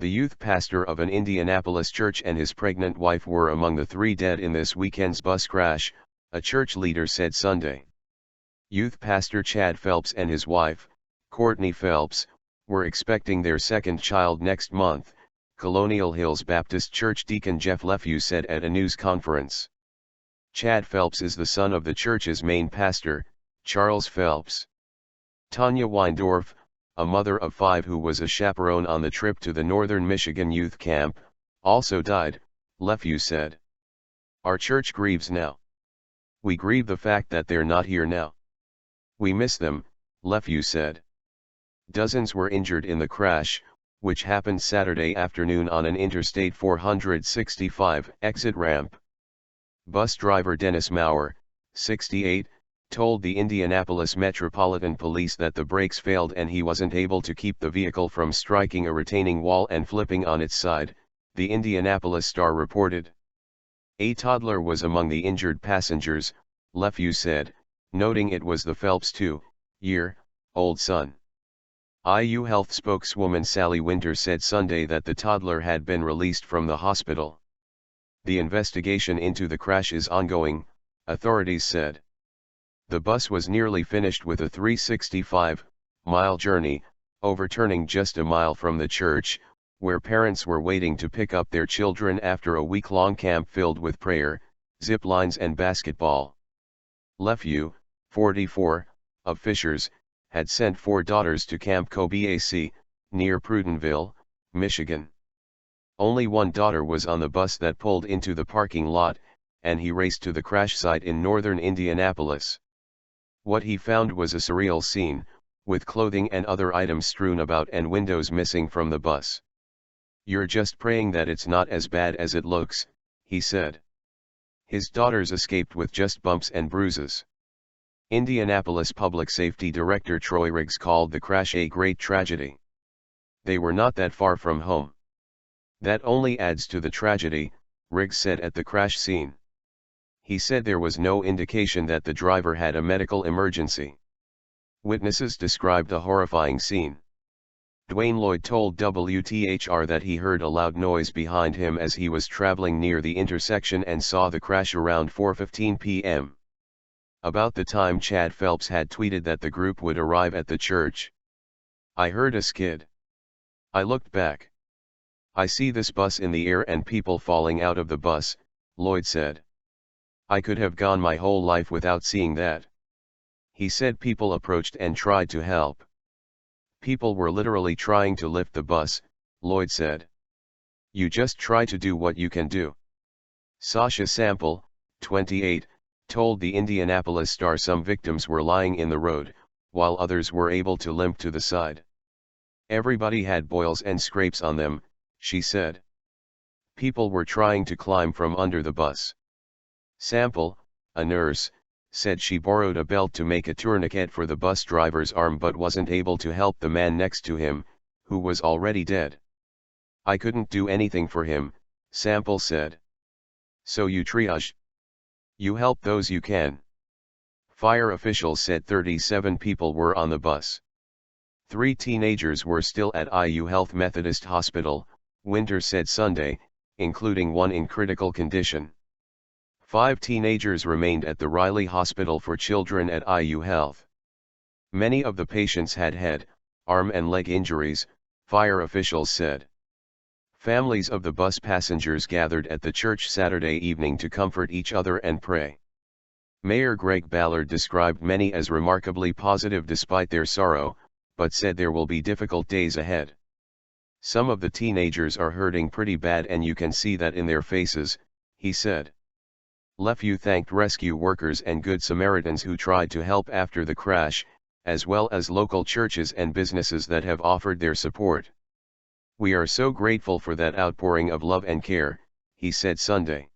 The youth pastor of an Indianapolis church and his pregnant wife were among the 3 dead in this weekend's bus crash, a church leader said Sunday. Youth pastor Chad Phelps and his wife, Courtney Phelps, were expecting their second child next month, Colonial Hills Baptist Church deacon Jeff Leffew said at a news conference. Chad Phelps is the son of the church's main pastor, Charles Phelps. Tonya Weindorf, a mother of 5 who was a chaperone on the trip to the northern Michigan youth camp, also died, Leffew said. Our church grieves now. We grieve the fact that they're not here now. We miss them, Leffew said. Dozens were injured in the crash, which happened Saturday afternoon on an Interstate 465 exit ramp. Bus driver Dennis Maurer, 68, told the Indianapolis Metropolitan Police that the brakes failed and he wasn't able to keep the vehicle from striking a retaining wall and flipping on its side, the Indianapolis Star reported. A toddler was among the injured passengers, Leffew said, noting it was the Phelps' 2-year-old son. IU Health spokeswoman Sally Winter said Sunday that the toddler had been released from the hospital. The investigation into the crash is ongoing, authorities said. The bus was nearly finished with a 365-mile journey, overturning just a mile from the church, where parents were waiting to pick up their children after a week-long camp filled with prayer, zip lines and basketball. Leffew, 44, of Fishers, had sent 4 daughters to Camp Kobayashi, near Prudenville, Michigan. Only one daughter was on the bus that pulled into the parking lot, and he raced to the crash site in northern Indianapolis. What he found was a surreal scene, with clothing and other items strewn about and windows missing from the bus. You're just praying that it's not as bad as it looks, he said. His daughters escaped with just bumps and bruises. Indianapolis Public Safety Director Troy Riggs called the crash a great tragedy. They were not that far from home. That only adds to the tragedy, Riggs said at the crash scene. He said there was no indication that the driver had a medical emergency. Witnesses described a horrifying scene. Dwayne Lloyd told WTHR that he heard a loud noise behind him as he was traveling near the intersection and saw the crash around 4:15 p.m. About the time Chad Phelps had tweeted that the group would arrive at the church. I heard a skid. I looked back. I see this bus in the air and people falling out of the bus, Lloyd said. I could have gone my whole life without seeing that. He said people approached and tried to help. People were literally trying to lift the bus, Lloyd said. You just try to do what you can do. Sasha Sample, 28, told the Indianapolis Star some victims were lying in the road, while others were able to limp to the side. Everybody had boils and scrapes on them, she said. People were trying to climb from under the bus. Sample, a nurse, said she borrowed a belt to make a tourniquet for the bus driver's arm but wasn't able to help the man next to him, who was already dead. I couldn't do anything for him, Sample said. So you triage. You help those you can. Fire officials said 37 people were on the bus. 3 teenagers were still at IU Health Methodist Hospital, Winter said Sunday, including one in critical condition. 5 teenagers remained at the Riley Hospital for Children at IU Health. Many of the patients had head, arm and leg injuries, fire officials said. Families of the bus passengers gathered at the church Saturday evening to comfort each other and pray. Mayor Greg Ballard described many as remarkably positive despite their sorrow, but said there will be difficult days ahead. Some of the teenagers are hurting pretty bad and you can see that in their faces, he said. Leffew thanked rescue workers and Good Samaritans who tried to help after the crash, as well as local churches and businesses that have offered their support. We are so grateful for that outpouring of love and care, he said Sunday.